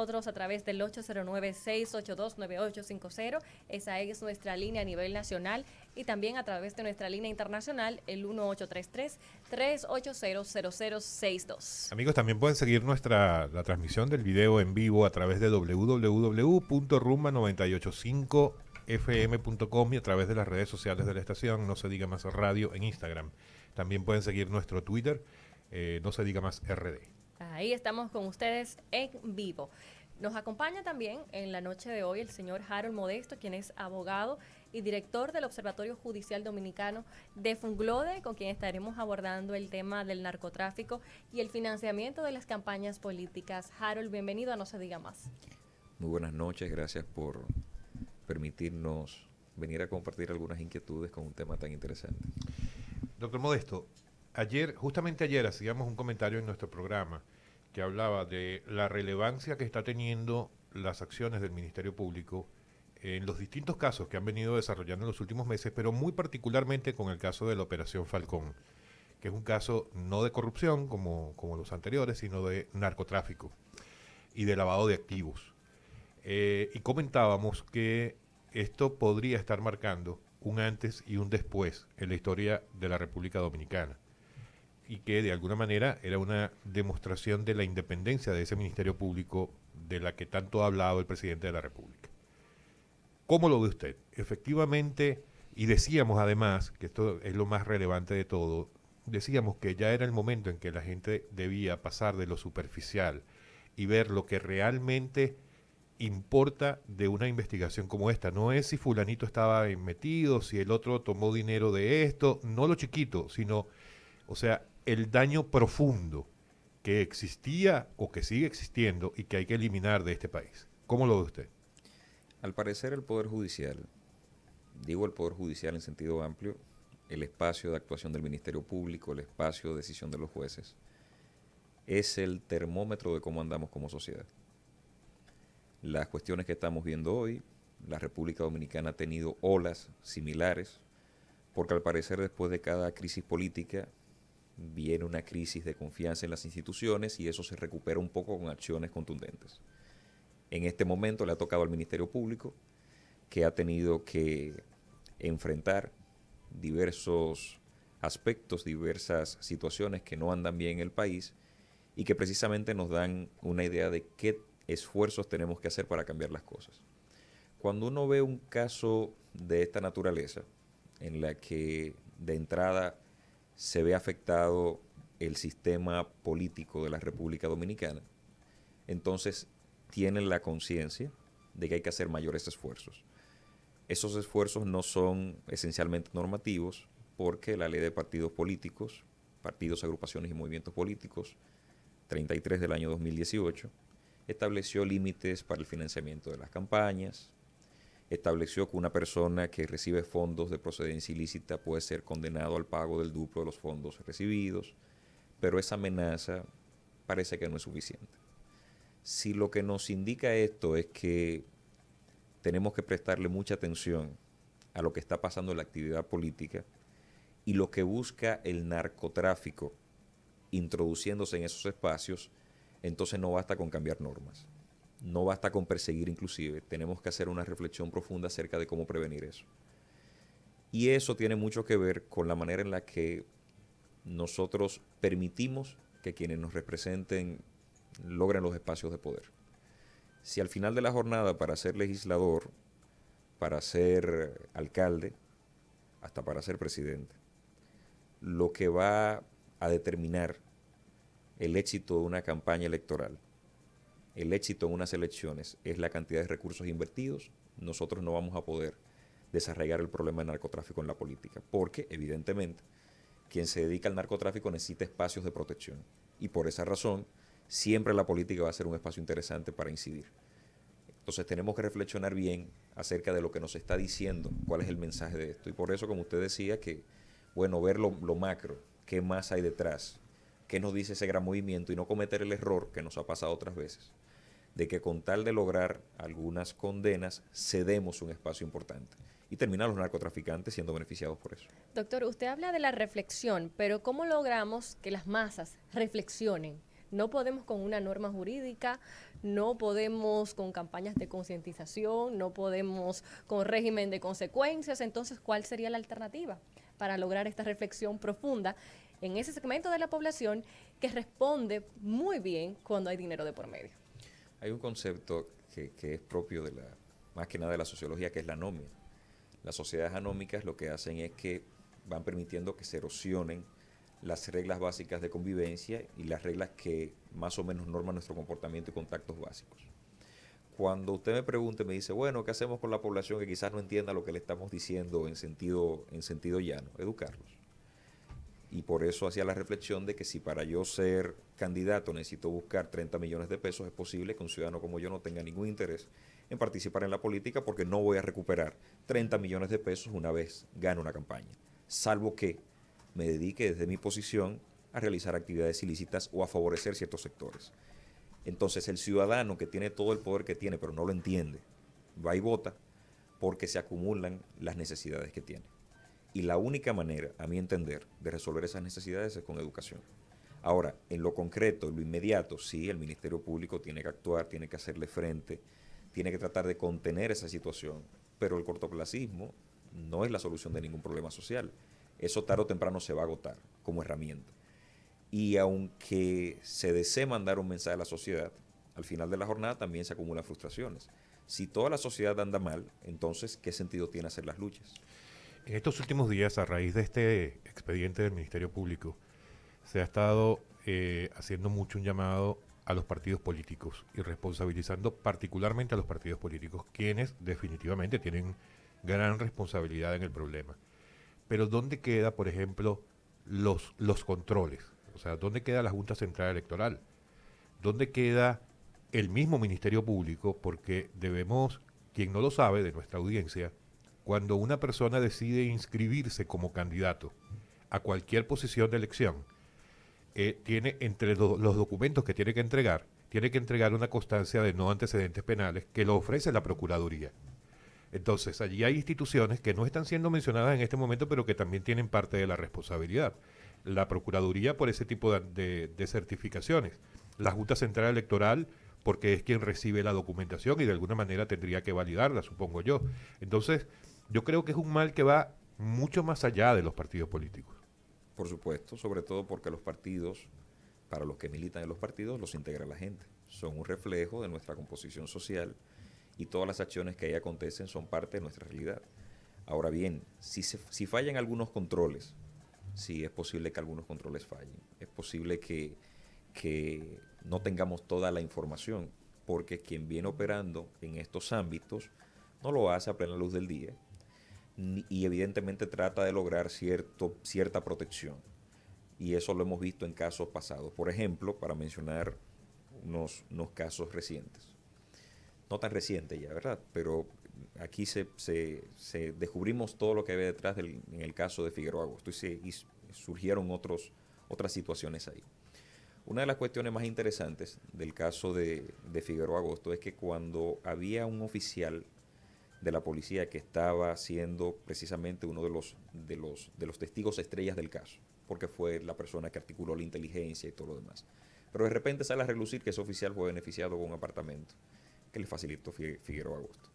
Nosotros a través del 809-682-9850. Esa es nuestra línea a nivel nacional y también a través de nuestra línea internacional, el 1833-380-0062. Amigos, también pueden seguir la transmisión del video en vivo a través de www.rumba985fm.com y a través de las redes sociales de la estación, No Se Diga Más Radio en Instagram. También pueden seguir nuestro Twitter, No Se Diga Más RD. Ahí estamos con ustedes en vivo. Nos acompaña también en la noche de hoy el señor Harold Modesto, quien es abogado y director del Observatorio Judicial Dominicano de Funglode, con quien estaremos abordando el tema del narcotráfico y el financiamiento de las campañas políticas. Harold, bienvenido a No Se Diga Más. Muy buenas noches, gracias por permitirnos venir a compartir algunas inquietudes con un tema tan interesante. Doctor Modesto, justamente ayer hacíamos un comentario en nuestro programa que hablaba de la relevancia que está teniendo las acciones del Ministerio Público en los distintos casos que han venido desarrollando en los últimos meses, pero muy particularmente con el caso de la Operación Falcón, que es un caso no de corrupción como los anteriores, sino de narcotráfico y de lavado de activos. Y comentábamos que esto podría estar marcando un antes y un después en la historia de la República Dominicana, y que de alguna manera era una demostración de la independencia de ese Ministerio Público de la que tanto ha hablado el presidente de la República. ¿Cómo lo ve usted? Efectivamente, y decíamos además, que esto es lo más relevante de todo, decíamos que ya era el momento en que la gente debía pasar de lo superficial y ver lo que realmente importa de una investigación como esta. No es si fulanito estaba metido, si el otro tomó dinero de esto, no lo chiquito, sino, o sea, el daño profundo que existía o que sigue existiendo y que hay que eliminar de este país. ¿Cómo lo ve usted? Al parecer el Poder Judicial, digo el Poder Judicial en sentido amplio, el espacio de actuación del Ministerio Público, el espacio de decisión de los jueces, es el termómetro de cómo andamos como sociedad. Las cuestiones que estamos viendo hoy, la República Dominicana ha tenido olas similares, porque al parecer después de cada crisis política viene una crisis de confianza en las instituciones y eso se recupera un poco con acciones contundentes. En este momento le ha tocado al Ministerio Público, que ha tenido que enfrentar diversos aspectos, diversas situaciones que no andan bien en el país y que precisamente nos dan una idea de qué esfuerzos tenemos que hacer para cambiar las cosas. Cuando uno ve un caso de esta naturaleza, en la que de entrada se ve afectado el sistema político de la República Dominicana, entonces tienen la conciencia de que hay que hacer mayores esfuerzos. Esos esfuerzos no son esencialmente normativos, porque la ley de partidos políticos, partidos, agrupaciones y movimientos políticos, 33 del año 2018, estableció límites para el financiamiento de las campañas, estableció que una persona que recibe fondos de procedencia ilícita puede ser condenado al pago del duplo de los fondos recibidos, pero esa amenaza parece que no es suficiente. Si lo que nos indica esto es que tenemos que prestarle mucha atención a lo que está pasando en la actividad política y lo que busca el narcotráfico introduciéndose en esos espacios, entonces no basta con cambiar normas. No basta con perseguir inclusive, tenemos que hacer una reflexión profunda acerca de cómo prevenir eso. Y eso tiene mucho que ver con la manera en la que nosotros permitimos que quienes nos representen logren los espacios de poder. Si al final de la jornada, para ser legislador, para ser alcalde, hasta para ser presidente, lo que va a determinar el éxito de una campaña electoral, el éxito en unas elecciones, es la cantidad de recursos invertidos, nosotros no vamos a poder desarrollar el problema del narcotráfico en la política, porque evidentemente quien se dedica al narcotráfico necesita espacios de protección y por esa razón siempre la política va a ser un espacio interesante para incidir. Entonces tenemos que reflexionar bien acerca de lo que nos está diciendo, cuál es el mensaje de esto. Y por eso, como usted decía, que bueno, ver lo macro, qué más hay detrás, qué nos dice ese gran movimiento y no cometer el error que nos ha pasado otras veces, de que con tal de lograr algunas condenas cedemos un espacio importante y terminan los narcotraficantes siendo beneficiados por eso. Doctor, usted habla de la reflexión, pero ¿cómo logramos que las masas reflexionen? No podemos con una norma jurídica, no podemos con campañas de concientización, no podemos con régimen de consecuencias. Entonces, ¿cuál sería la alternativa para lograr esta reflexión profunda en ese segmento de la población que responde muy bien cuando hay dinero de por medio? Hay un concepto que es propio más que nada de la sociología, que es la anomia. Las sociedades anómicas lo que hacen es que van permitiendo que se erosionen las reglas básicas de convivencia y las reglas que más o menos norman nuestro comportamiento y contactos básicos. Cuando usted me pregunte, me dice, bueno, ¿qué hacemos con la población que quizás no entienda lo que le estamos diciendo en sentido llano? Educarlos. Y por eso hacía la reflexión de que si para yo ser candidato necesito buscar 30 millones de pesos, es posible que un ciudadano como yo no tenga ningún interés en participar en la política porque no voy a recuperar 30 millones de pesos una vez gane una campaña, salvo que me dedique desde mi posición a realizar actividades ilícitas o a favorecer ciertos sectores. Entonces el ciudadano que tiene todo el poder que tiene pero no lo entiende, va y vota porque se acumulan las necesidades que tiene. Y la única manera, a mi entender, de resolver esas necesidades es con educación. Ahora, en lo concreto, en lo inmediato, sí, el Ministerio Público tiene que actuar, tiene que hacerle frente, tiene que tratar de contener esa situación, pero el cortoplacismo no es la solución de ningún problema social. Eso tarde o temprano se va a agotar como herramienta. Y aunque se desee mandar un mensaje a la sociedad, al final de la jornada también se acumulan frustraciones. Si toda la sociedad anda mal, entonces, ¿qué sentido tiene hacer las luchas? En estos últimos días, a raíz de este expediente del Ministerio Público, se ha estado haciendo mucho un llamado a los partidos políticos y responsabilizando particularmente a los partidos políticos, quienes definitivamente tienen gran responsabilidad en el problema. Pero ¿dónde queda, por ejemplo, los controles? O sea, ¿dónde queda la Junta Central Electoral? ¿Dónde queda el mismo Ministerio Público? Porque debemos, quien no lo sabe de nuestra audiencia, cuando una persona decide inscribirse como candidato a cualquier posición de elección, tiene entre los documentos que tiene que entregar una constancia de no antecedentes penales que lo ofrece la Procuraduría. Entonces, allí hay instituciones que no están siendo mencionadas en este momento, pero que también tienen parte de la responsabilidad. La Procuraduría por ese tipo de certificaciones. La Junta Central Electoral porque es quien recibe la documentación y de alguna manera tendría que validarla, supongo yo. Entonces, yo creo que es un mal que va mucho más allá de los partidos políticos. Por supuesto, sobre todo porque los partidos, para los que militan en los partidos, los integra la gente. Son un reflejo de nuestra composición social y todas las acciones que ahí acontecen son parte de nuestra realidad. Ahora bien, si fallan algunos controles, sí es posible que algunos controles fallen. Es posible que no tengamos toda la información, porque quien viene operando en estos ámbitos no lo hace a plena luz del día y evidentemente trata de lograr cierta protección. Y eso lo hemos visto en casos pasados. Por ejemplo, para mencionar unos casos recientes. No tan recientes ya, ¿verdad? Pero aquí se descubrimos todo lo que había detrás en el caso de Figueroa Agosto y surgieron otras situaciones ahí. Una de las cuestiones más interesantes del caso de Figueroa Agosto es que cuando había un oficial de la policía que estaba siendo precisamente uno de los testigos estrellas del caso, porque fue la persona que articuló la inteligencia y todo lo demás. Pero de repente sale a relucir que ese oficial fue beneficiado con un apartamento que le facilitó Figueroa Agosto.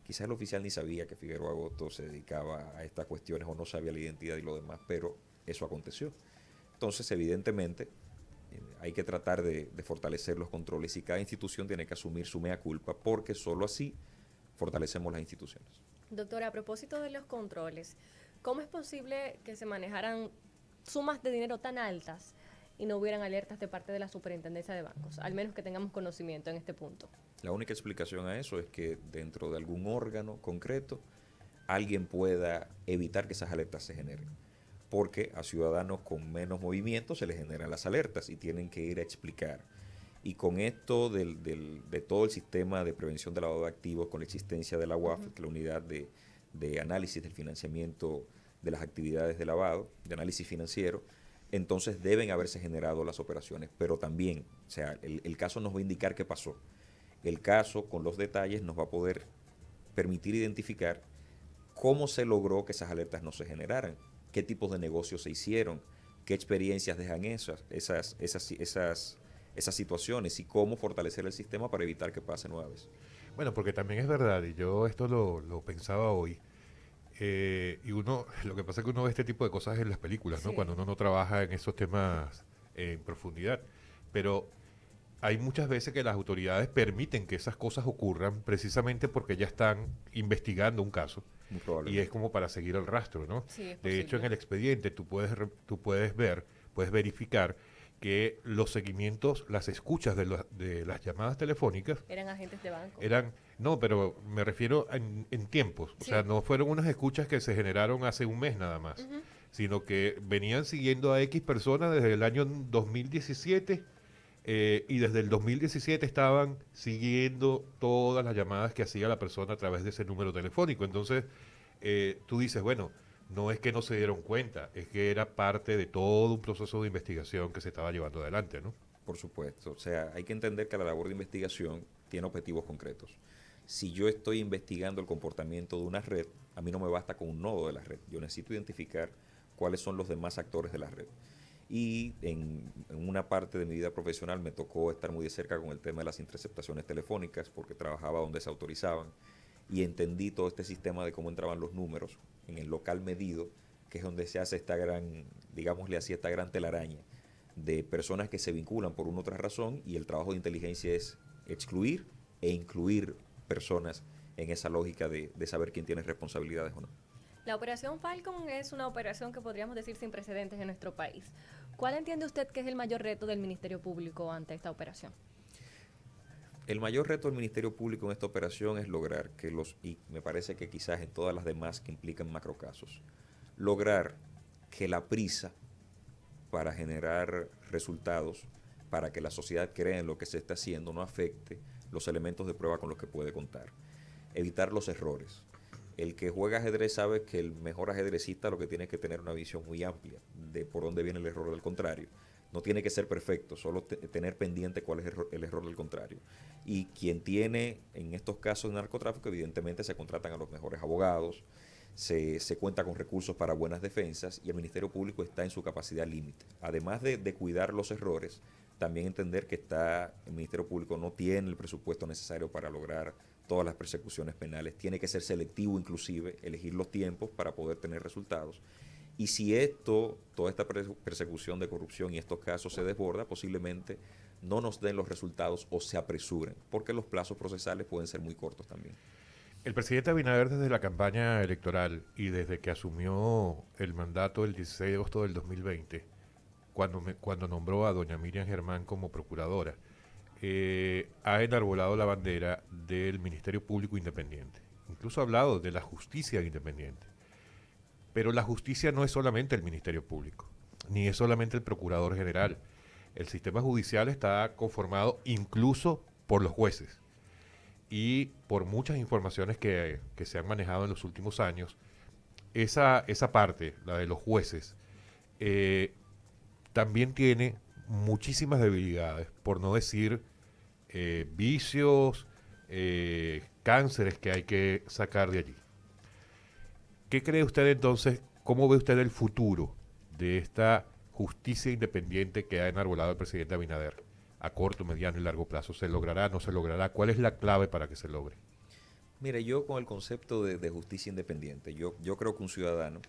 Quizás el oficial ni sabía que Figueroa Agosto se dedicaba a estas cuestiones o no sabía la identidad y lo demás, pero eso aconteció. Entonces, evidentemente, hay que tratar de fortalecer los controles y cada institución tiene que asumir su mea culpa porque solo así fortalecemos las instituciones. Doctora, a propósito de los controles, ¿cómo es posible que se manejaran sumas de dinero tan altas y no hubieran alertas de parte de la Superintendencia de Bancos? Al menos que tengamos conocimiento en este punto. La única explicación a eso es que dentro de algún órgano concreto alguien pueda evitar que esas alertas se generen. Porque a ciudadanos con menos movimiento se les generan las alertas y tienen que ir a explicar. Y con esto de todo el sistema de prevención de lavado de activos, con la existencia de la UAF, que es la unidad de análisis del financiamiento de las actividades de lavado, de análisis financiero, entonces deben haberse generado las operaciones. Pero también, o sea, el caso nos va a indicar qué pasó. El caso, con los detalles, nos va a poder permitir identificar cómo se logró que esas alertas no se generaran, qué tipos de negocios se hicieron, qué experiencias dejan esas situaciones y cómo fortalecer el sistema para evitar que pase nueva vez. Bueno, porque también es verdad, y yo esto lo pensaba hoy, y uno, lo que pasa es que uno ve este tipo de cosas en las películas, ¿no? Sí. Cuando uno no trabaja en esos temas en profundidad. Pero hay muchas veces que las autoridades permiten que esas cosas ocurran precisamente porque ya están investigando un caso Muy y es probablemente. como para seguir el rastro, ¿no? Sí, es De hecho, en posible. el expediente tú puedes ver, puedes verificar que los seguimientos, las escuchas de las llamadas telefónicas Eran agentes de banco. eran, no, pero me refiero en tiempos, o sea, Sí. no fueron unas escuchas que se generaron hace un mes nada más, sino que venían siguiendo a X personas desde el año 2017 y desde el 2017 estaban siguiendo todas las llamadas que hacía la persona a través de ese número telefónico. Entonces, tú dices, bueno, no es que no se dieron cuenta, es que era parte de todo un proceso de investigación que se estaba llevando adelante, ¿no? Por supuesto. O sea, hay que entender que la labor de investigación tiene objetivos concretos. Si yo estoy investigando el comportamiento de una red, a mí no me basta con un nodo de la red. Yo necesito identificar cuáles son los demás actores de la red. Y en una parte de mi vida profesional me tocó estar muy de cerca con el tema de las interceptaciones telefónicas porque trabajaba donde se autorizaban y entendí todo este sistema de cómo entraban los números en el local medido, que es donde se hace esta gran, digámosle así, esta gran telaraña de personas que se vinculan por una u otra razón y el trabajo de inteligencia es excluir e incluir personas en esa lógica de saber quién tiene responsabilidades o no. La operación Falcon es una operación que podríamos decir sin precedentes en nuestro país. ¿Cuál entiende usted que es el mayor reto del Ministerio Público ante esta operación? El mayor reto del Ministerio Público en esta operación es lograr que y me parece que quizás en todas las demás que implican macrocasos, lograr que la prisa para generar resultados, para que la sociedad crea en lo que se está haciendo, no afecte los elementos de prueba con los que puede contar. Evitar los errores. El que juega ajedrez sabe que el mejor ajedrecista lo que tiene es que tener una visión muy amplia de por dónde viene el error del contrario. No tiene que ser perfecto, solo tener pendiente cuál es el error del contrario. Y quien tiene, en estos casos de narcotráfico, evidentemente se contratan a los mejores abogados, se cuenta con recursos para buenas defensas y el Ministerio Público está en su capacidad límite. Además de cuidar los errores, también entender que el Ministerio Público no tiene el presupuesto necesario para lograr todas las persecuciones penales, tiene que ser selectivo inclusive, elegir los tiempos para poder tener resultados. Y si toda esta persecución de corrupción y estos casos se desborda, posiblemente no nos den los resultados o se apresuren, porque los plazos procesales pueden ser muy cortos también. El presidente Abinader desde la campaña electoral y desde que asumió el mandato el 16 de agosto del 2020, cuando nombró a doña Miriam Germán como procuradora, ha enarbolado la bandera del Ministerio Público Independiente. Incluso ha hablado de la justicia independiente. Pero la justicia no es solamente el Ministerio Público, ni es solamente el Procurador General. El sistema judicial está conformado incluso por los jueces. Y por muchas informaciones que se han manejado en los últimos años, esa parte, la de los jueces, eh, también tiene muchísimas debilidades, por no decir vicios, cánceres que hay que sacar de allí. ¿Qué cree usted entonces? ¿Cómo ve usted el futuro de esta justicia independiente que ha enarbolado el presidente Abinader a corto, mediano y largo plazo? ¿Se logrará? ¿No se logrará? ¿Cuál es la clave para que se logre? Mire, yo con el concepto de justicia independiente, yo creo que un ciudadano,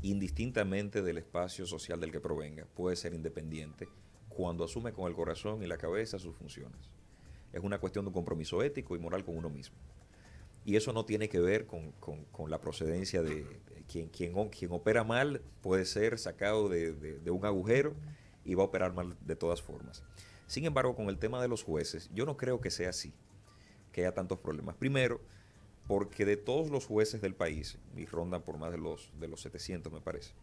indistintamente del espacio social del que provenga, puede ser independiente cuando asume con el corazón y la cabeza sus funciones. Es una cuestión de un compromiso ético y moral con uno mismo. Y eso no tiene que ver con la procedencia de quien opera mal puede ser sacado de un agujero y va a operar mal de todas formas. Sin embargo, con el tema de los jueces, yo no creo que sea así, que haya tantos problemas. Primero, porque de todos los jueces del país, y rondan por más de los 700 me parece,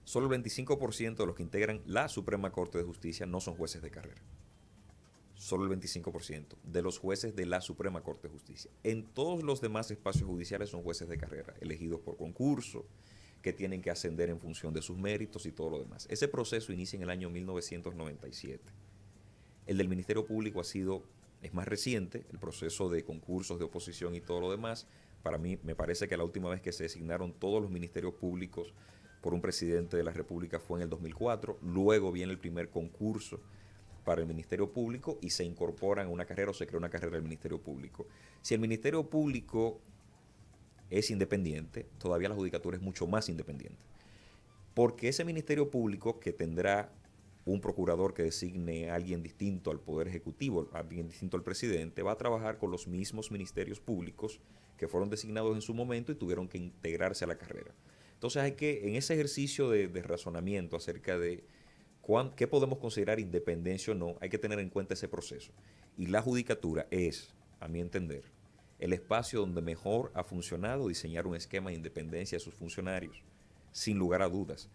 solo el 25% de los que integran la Suprema Corte de Justicia no son jueces de carrera. Solo el 25% de los jueces de la Suprema Corte de Justicia. En todos los demás espacios judiciales son jueces de carrera, elegidos por concurso, que tienen que ascender en función de sus méritos y todo lo demás. Ese proceso inicia en el año 1997. El del Ministerio Público es más reciente, el proceso de concursos de oposición y todo lo demás. Para mí me parece que la última vez que se designaron todos los ministerios públicos por un presidente de la República fue en el 2004. Luego viene el primer concurso para el Ministerio Público y se incorporan a una carrera o se crea una carrera del Ministerio Público. Si el Ministerio Público es independiente, todavía la judicatura es mucho más independiente. Porque ese Ministerio Público, que tendrá un procurador que designe a alguien distinto al Poder Ejecutivo, a alguien distinto al presidente, va a trabajar con los mismos ministerios públicos que fueron designados en su momento y tuvieron que integrarse a la carrera. Entonces hay que, en ese ejercicio de razonamiento acerca de qué podemos considerar independencia o no, hay que tener en cuenta ese proceso. Y la judicatura es, a mi entender, el espacio donde mejor ha funcionado diseñar un esquema de independencia de sus funcionarios, sin lugar a dudas.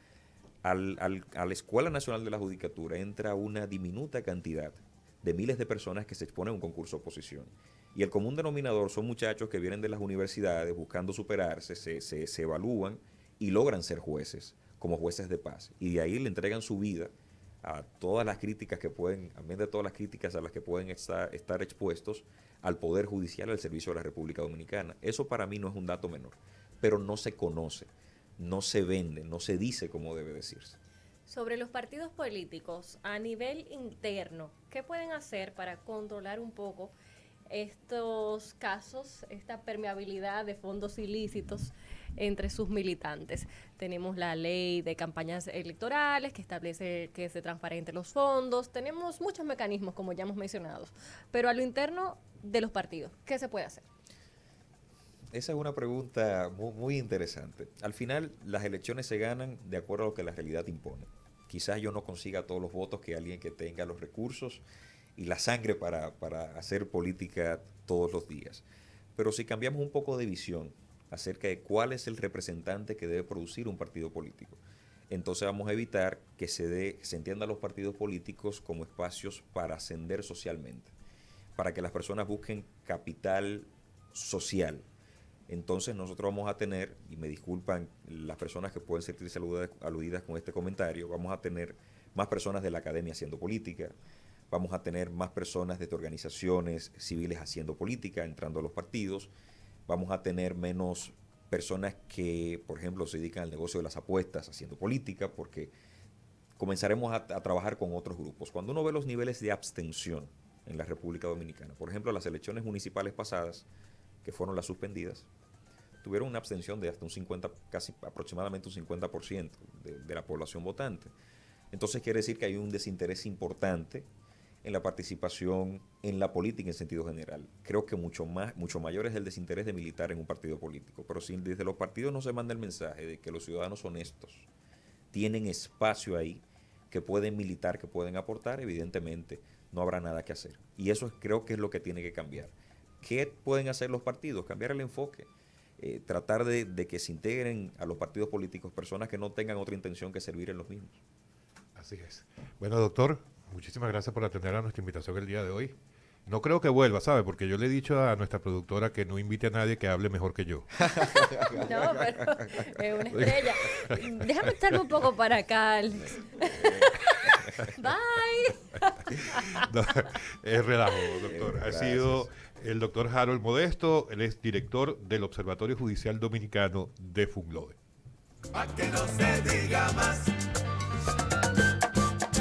A la Escuela Nacional de la Judicatura entra una diminuta cantidad de miles de personas que se exponen a un concurso de oposición. Y el común denominador son muchachos que vienen de las universidades buscando superarse, se evalúan y logran ser jueces, como jueces de paz. Y de ahí le entregan su vida a todas las críticas que pueden, amén de todas las críticas a las que pueden estar expuestos al Poder Judicial, al servicio de la República Dominicana. Eso para mí no es un dato menor, pero no se conoce, no se vende, no se dice como debe decirse. Sobre los partidos políticos, a nivel interno, ¿qué pueden hacer para controlar un poco estos casos, esta permeabilidad de fondos ilícitos entre sus militantes? Tenemos la ley de campañas electorales que establece que se transparenten los fondos, tenemos muchos mecanismos como ya hemos mencionado, pero a lo interno de los partidos, ¿qué se puede hacer? Esa es una pregunta muy interesante. Al final, las elecciones se ganan de acuerdo a lo que la realidad impone. Quizás yo no consiga todos los votos que alguien que tenga los recursos y la sangre para hacer política todos los días. Pero si cambiamos un poco de visión acerca de cuál es el representante que debe producir un partido político, entonces vamos a evitar que se entiendan los partidos políticos como espacios para ascender socialmente, para que las personas busquen capital social. Entonces nosotros vamos a tener, y me disculpan las personas que pueden sentirse aludidas con este comentario, vamos a tener más personas de la academia haciendo política, vamos a tener más personas desde organizaciones civiles haciendo política, entrando a los partidos, vamos a tener menos personas que, por ejemplo, se dedican al negocio de las apuestas haciendo política, porque comenzaremos a trabajar con otros grupos. Cuando uno ve los niveles de abstención en la República Dominicana, por ejemplo, las elecciones municipales pasadas, que fueron las suspendidas, tuvieron una abstención de hasta un 50, casi aproximadamente un 50% de la población votante. Entonces quiere decir que hay un desinterés importante en la participación en la política en sentido general. Creo que mucho mayor es el desinterés de militar en un partido político, pero si desde los partidos no se manda el mensaje de que los ciudadanos honestos tienen espacio ahí, que pueden militar, que pueden aportar, evidentemente no habrá nada que hacer. Y eso creo que es lo que tiene que cambiar. ¿Qué pueden hacer los partidos? Cambiar el enfoque. Tratar de que se integren a los partidos políticos personas que no tengan otra intención que servir en los mismos. Así es. Bueno, doctor, muchísimas gracias por atender a nuestra invitación el día de hoy. No creo que vuelva, ¿sabe? Porque yo le he dicho a nuestra productora que no invite a nadie que hable mejor que yo. No, pero es una estrella. Déjame estarme un poco para acá, Alex. Bye. No, es relajo, doctor. Ha sido el doctor Harold Modesto, él es director del Observatorio Judicial Dominicano de Funglode. Pa' que no se diga más.